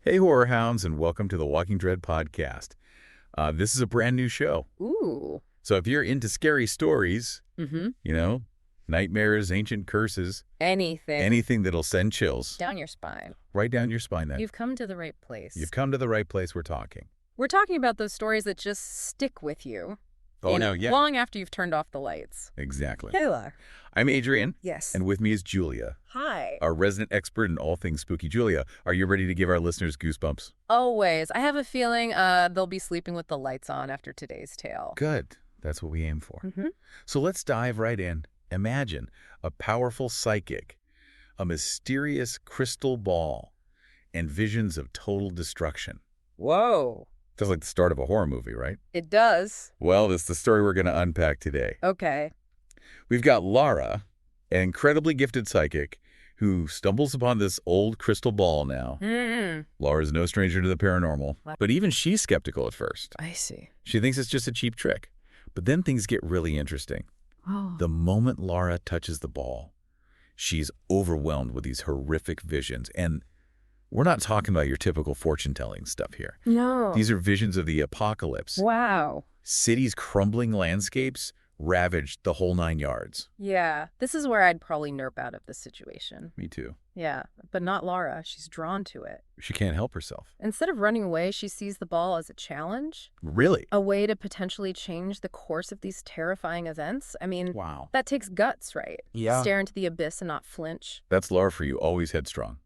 Hey, horror hounds, and welcome to the Walking Dread podcast. This is a brand new show. Ooh. So if you're into scary stories, Mm-hmm. you know, nightmares, ancient curses, Anything. anything that'll send chills Down your spine. right down your spine, then You've come to the right place. you've come to the right place. We're talking. We're talking about those stories that just stick with you. Oh, no, yeah. Long after you've turned off the lights. Exactly. Hey, Lara. I'm Adrian, Yes. and with me is Julia, Hi. our resident expert in all things spooky. Julia, are you ready to give our listeners goosebumps? Always. I have a feeling they'll be sleeping with the lights on after today's tale. Good. That's what we aim for. Mm-hmm. So let's dive right in. Imagine a powerful psychic, a mysterious crystal ball, and visions of total destruction. Whoa. That's like the start of a horror movie, right? It does. Well, that's the story we're going to unpack today. Okay. We've got Lara, an incredibly gifted psychic, who stumbles upon this old crystal ball now. Mm-hmm. Lara's no stranger to the paranormal, but even she's skeptical at first. I see. She thinks it's just a cheap trick. But then things get really interesting. Oh. The moment Lara touches the ball, she's overwhelmed with these horrific visions. And we're not talking about your typical fortune-telling stuff here. No. These are visions of the apocalypse. Wow. Cities' crumbling landscapes ravaged the whole 9 yards. Yeah. This is where I'd probably nerp out of this situation. Me too. Yeah. But not Lara. She's drawn to it. She can't help herself. Instead of running away, she sees the ball as a challenge, Really? a way to potentially change the course of these terrifying events. I mean, Wow. that takes guts, right? Yeah. Stare into the abyss and not flinch. That's Lara for you, always headstrong.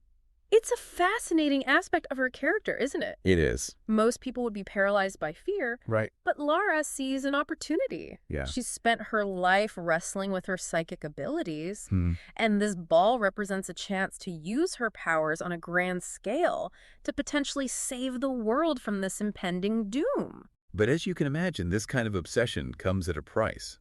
It's a fascinating aspect of her character, isn't it? It is. Most people would be paralyzed by fear, Right. but Lara sees an opportunity. Yeah. She's spent her life wrestling with her psychic abilities, Hmm. and this ball represents a chance to use her powers on a grand scale to potentially save the world from this impending doom. But as you can imagine, this kind of obsession comes at a price.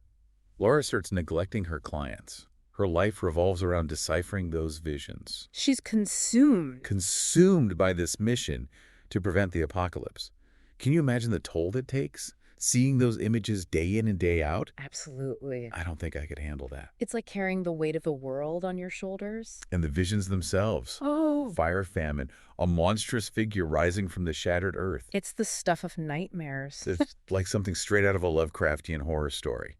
Lara starts neglecting her clients. Her life revolves around deciphering those visions. She's consumed By this mission to prevent the apocalypse. Can you imagine the toll it takes? Seeing those images day in and day out? Absolutely. I don't think I could handle that. It's like carrying the weight of the world on your shoulders. And the visions themselves. Oh. Fire, famine, a monstrous figure rising from the shattered earth. It's the stuff of nightmares. It's like something straight out of a Lovecraftian horror story.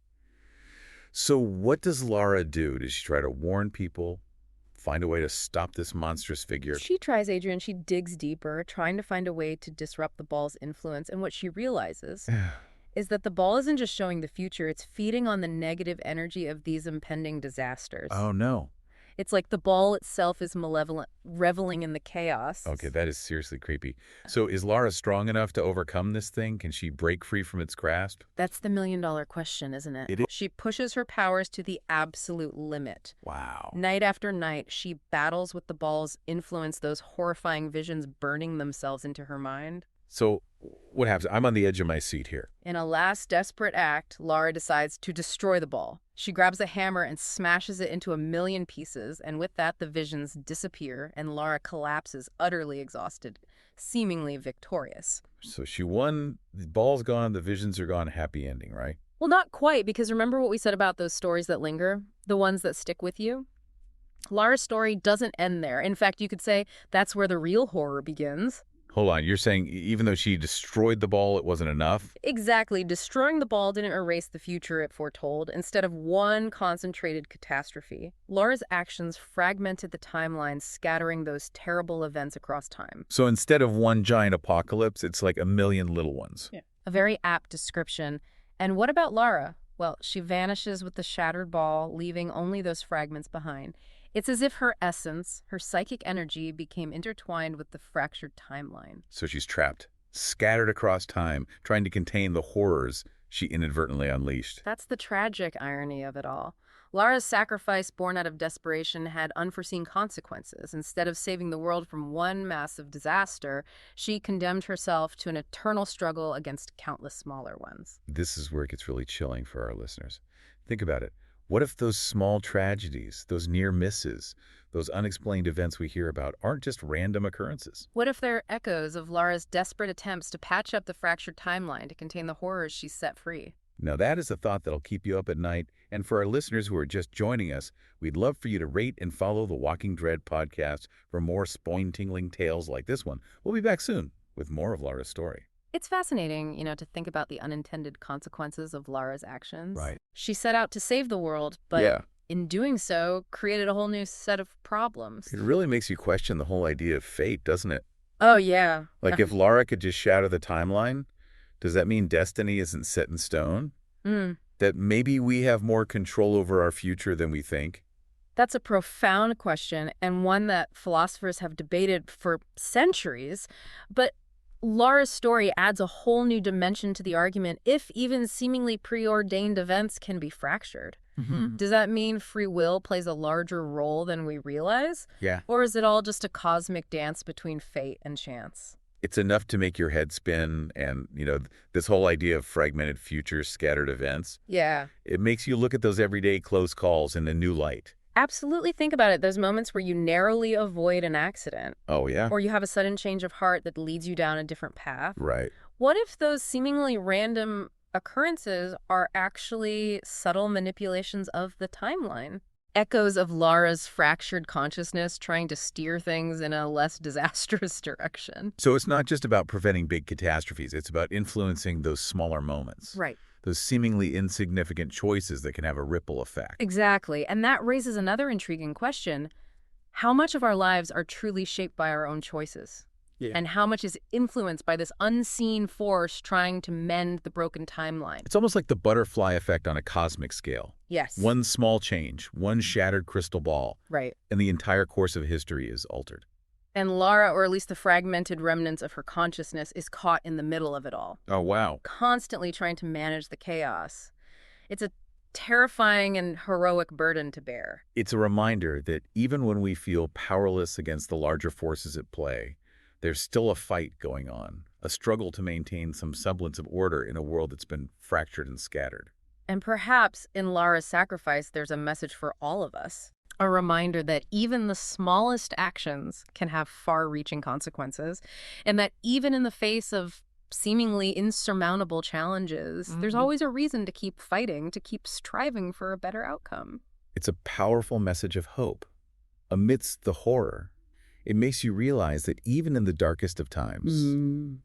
So what does Lara do? Does she try to warn people, find a way to stop this monstrous figure? She tries, Adrian. She digs deeper, trying to find a way to disrupt the ball's influence. And what she realizes is that the ball isn't just showing the future, it's feeding on the negative energy of these impending disasters. Oh, no. It's like the ball itself is malevolent, reveling in the chaos. Okay, that is seriously creepy. So is Lara strong enough to overcome this thing? Can she break free from its grasp? That's the million-dollar question, isn't it? It is. She pushes her powers to the absolute limit. Wow. Night after night, she battles with the ball's influence, those horrifying visions burning themselves into her mind. So what happens? I'm on the edge of my seat here. In a last desperate act, Lara decides to destroy the ball. She grabs a hammer and smashes it into a million pieces, and with that, the visions disappear, and Lara collapses, utterly exhausted, seemingly victorious. So she won, the ball's gone, the visions are gone, happy ending, right? Well, not quite, because remember what we said about those stories that linger? The ones that stick with you? Lara's story doesn't end there. In fact, you could say that's where the real horror begins. Hold on, you're saying even though she destroyed the ball, it wasn't enough? Exactly. Destroying the ball didn't erase the future it foretold. Instead of one concentrated catastrophe, Lara's actions fragmented the timeline, scattering those terrible events across time. So instead of one giant apocalypse, it's like a million little ones. Yeah. A very apt description. And what about Lara? Well, she vanishes with the shattered ball, leaving only those fragments behind. It's as if her essence, her psychic energy, became intertwined with the fractured timeline. So she's trapped, scattered across time, trying to contain the horrors she inadvertently unleashed. That's the tragic irony of it all. Lara's sacrifice, born out of desperation, had unforeseen consequences. Instead of saving the world from one massive disaster, she condemned herself to an eternal struggle against countless smaller ones. This is where it gets really chilling for our listeners. Think about it. What if those small tragedies, those near misses, those unexplained events we hear about aren't just random occurrences? What if they're echoes of Lara's desperate attempts to patch up the fractured timeline to contain the horrors she set free? Now, that is a thought that'll keep you up at night. And for our listeners who are just joining us, we'd love for you to rate and follow the Walking Dread podcast for more spine-tingling tales like this one. We'll be back soon with more of Lara's story. It's fascinating, to think about the unintended consequences of Lara's actions. Right. She set out to save the world, but Yeah. in doing so, created a whole new set of problems. It really makes you question the whole idea of fate, doesn't it? Oh, yeah. Like, if Lara could just shatter the timeline, does that mean destiny isn't set in stone? Mm. That maybe we have more control over our future than we think? That's a profound question, and one that philosophers have debated for centuries. But Lara's story adds a whole new dimension to the argument if even seemingly preordained events can be fractured. Does that mean free will plays a larger role than we realize? Yeah. Or is it all just a cosmic dance between fate and chance? It's enough to make your head spin, and, this whole idea of fragmented futures, scattered events, Yeah. it makes you look at those everyday close calls in a new light. Absolutely think about it. Those moments where you narrowly avoid an accident, Oh, yeah? or you have a sudden change of heart that leads you down a different path. Right. What if those seemingly random occurrences are actually subtle manipulations of the timeline? Echoes of Lara's fractured consciousness trying to steer things in a less disastrous direction. So it's not just about preventing big catastrophes. It's about influencing those smaller moments. Right. Those seemingly insignificant choices that can have a ripple effect. Exactly. And that raises another intriguing question. How much of our lives are truly shaped by our own choices? Yeah. And how much is influenced by this unseen force trying to mend the broken timeline? It's almost like the butterfly effect on a cosmic scale. Yes. One small change, one shattered crystal ball, Right. and the entire course of history is altered. And Lara, or at least the fragmented remnants of her consciousness, is caught in the middle of it all, Oh, wow. constantly trying to manage the chaos. It's a terrifying and heroic burden to bear. It's a reminder that even when we feel powerless against the larger forces at play, there's still a fight going on, a struggle to maintain some semblance of order in a world that's been fractured and scattered. And perhaps in Lara's sacrifice, there's a message for all of us. A reminder that even the smallest actions can have far-reaching consequences, and that even in the face of seemingly insurmountable challenges, there's always a reason to keep fighting, to keep striving for a better outcome. It's a powerful message of hope. Amidst the horror, it makes you realize that even in the darkest of times,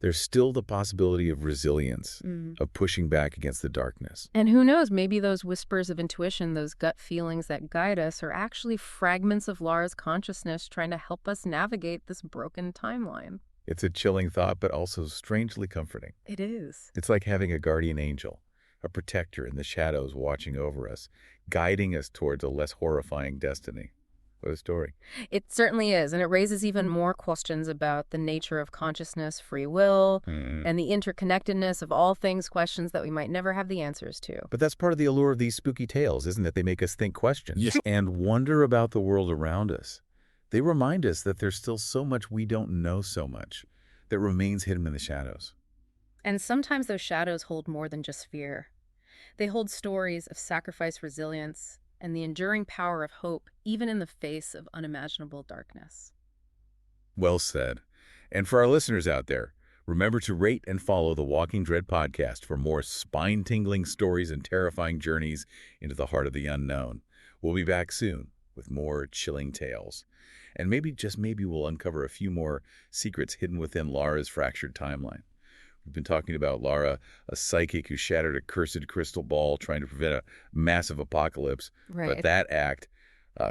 there's still the possibility of resilience, of pushing back against the darkness. And who knows, maybe those whispers of intuition, those gut feelings that guide us, are actually fragments of Lara's consciousness trying to help us navigate this broken timeline. It's a chilling thought, but also strangely comforting. It is. It's like having a guardian angel, a protector in the shadows watching over us, guiding us towards a less horrifying destiny. What a story. It certainly is, and it raises even more questions about the nature of consciousness, free will, and the interconnectedness of all things, questions that we might never have the answers to. But that's part of the allure of these spooky tales, isn't it? They make us think questions and wonder about the world around us. They remind us that there's still so much we don't know so much that remains hidden in the shadows. And sometimes those shadows hold more than just fear. They hold stories of sacrifice, resilience, and the enduring power of hope, even in the face of unimaginable darkness. Well said. And for our listeners out there, remember to rate and follow the Walking Dread podcast for more spine-tingling stories and terrifying journeys into the heart of the unknown. We'll be back soon with more chilling tales. And maybe, just maybe, we'll uncover a few more secrets hidden within Lara's fractured timeline. We've been talking about Lara, a psychic who shattered a cursed crystal ball trying to prevent a massive apocalypse. Right. But that act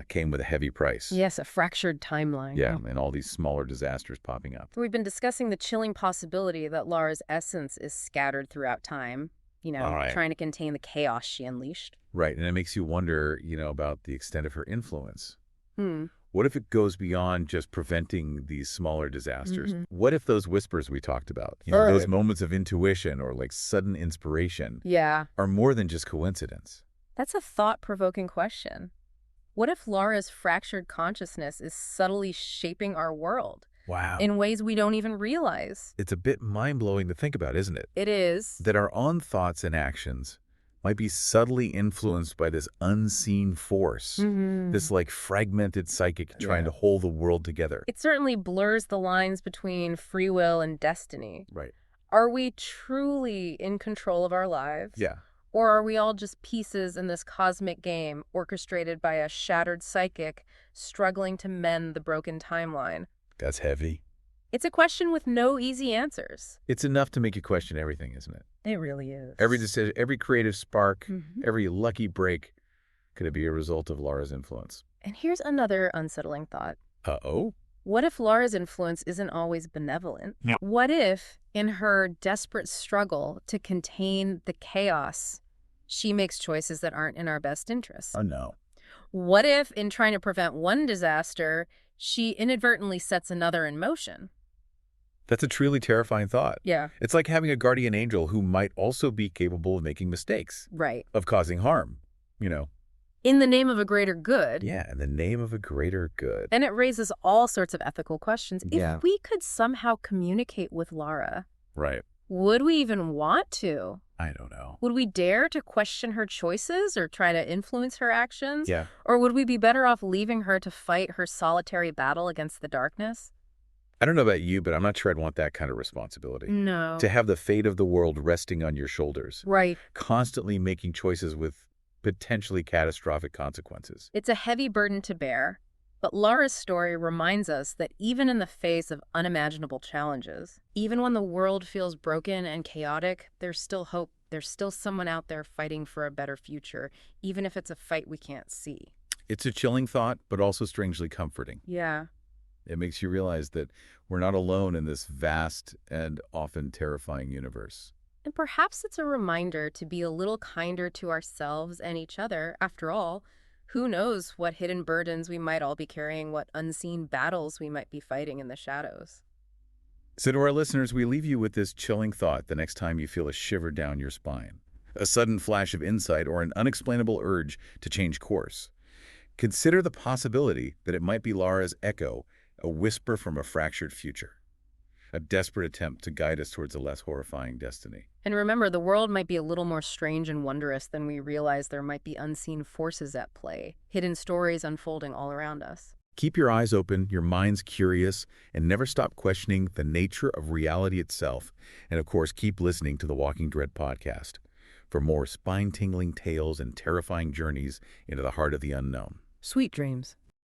came with a heavy price. Yes, a fractured timeline. Yeah, and all these smaller disasters popping up. We've been discussing the chilling possibility that Lara's essence is scattered throughout time, Right. trying to contain the chaos she unleashed. Right, and it makes you wonder, about the extent of her influence. Hmm. What if it goes beyond just preventing these smaller disasters? What if those whispers we talked about, those moments of intuition or like sudden inspiration, Yeah. are more than just coincidence? That's a thought-provoking question. What if Lara's fractured consciousness is subtly shaping our world Wow. in ways we don't even realize? It's a bit mind-blowing to think about, isn't it? It is. That our own thoughts and actions might be subtly influenced by this unseen force, this like fragmented psychic trying to hold the world together. It certainly blurs the lines between free will and destiny. Right. Are we truly in control of our lives? Yeah. Or are we all just pieces in this cosmic game orchestrated by a shattered psychic struggling to mend the broken timeline? That's heavy. It's a question with no easy answers. It's enough to make you question everything, isn't it? It really is. Every decision, every creative spark, Mhm. every lucky break, could it be a result of Lara's influence? And here's another unsettling thought. Uh-oh? What if Lara's influence isn't always benevolent? Yeah. What if, in her desperate struggle to contain the chaos, she makes choices that aren't in our best interests? Oh, no. What if, in trying to prevent one disaster, she inadvertently sets another in motion? That's a truly terrifying thought. Yeah. It's like having a guardian angel who might also be capable of making mistakes, Right. of causing harm, you know. In the name of a greater good. Yeah, in the name of a greater good. And it raises all sorts of ethical questions. Yeah. If we could somehow communicate with Lara, Right. would we even want to? I don't know. Would we dare to question her choices or try to influence her actions? Yeah. Or would we be better off leaving her to fight her solitary battle against the darkness? I don't know about you, but I'm not sure I'd want that kind of responsibility. No. To have the fate of the world resting on your shoulders. Right. Constantly making choices with potentially catastrophic consequences. It's a heavy burden to bear, but Lara's story reminds us that even in the face of unimaginable challenges, even when the world feels broken and chaotic, there's still hope. There's still someone out there fighting for a better future, even if it's a fight we can't see. It's a chilling thought, but also strangely comforting. Yeah. It makes you realize that we're not alone in this vast and often terrifying universe. And perhaps it's a reminder to be a little kinder to ourselves and each other. After all, who knows what hidden burdens we might all be carrying, what unseen battles we might be fighting in the shadows. So to our listeners, we leave you with this chilling thought the next time you feel a shiver down your spine, a sudden flash of insight, or an unexplainable urge to change course. Consider the possibility that it might be Lara's echo, a whisper from a fractured future, a desperate attempt to guide us towards a less horrifying destiny. And remember, the world might be a little more strange and wondrous than we realize. There might be unseen forces at play, hidden stories unfolding all around us. Keep your eyes open, your minds curious, and never stop questioning the nature of reality itself. And of course, keep listening to the Walking Dread podcast for more spine-tingling tales and terrifying journeys into the heart of the unknown. Sweet dreams.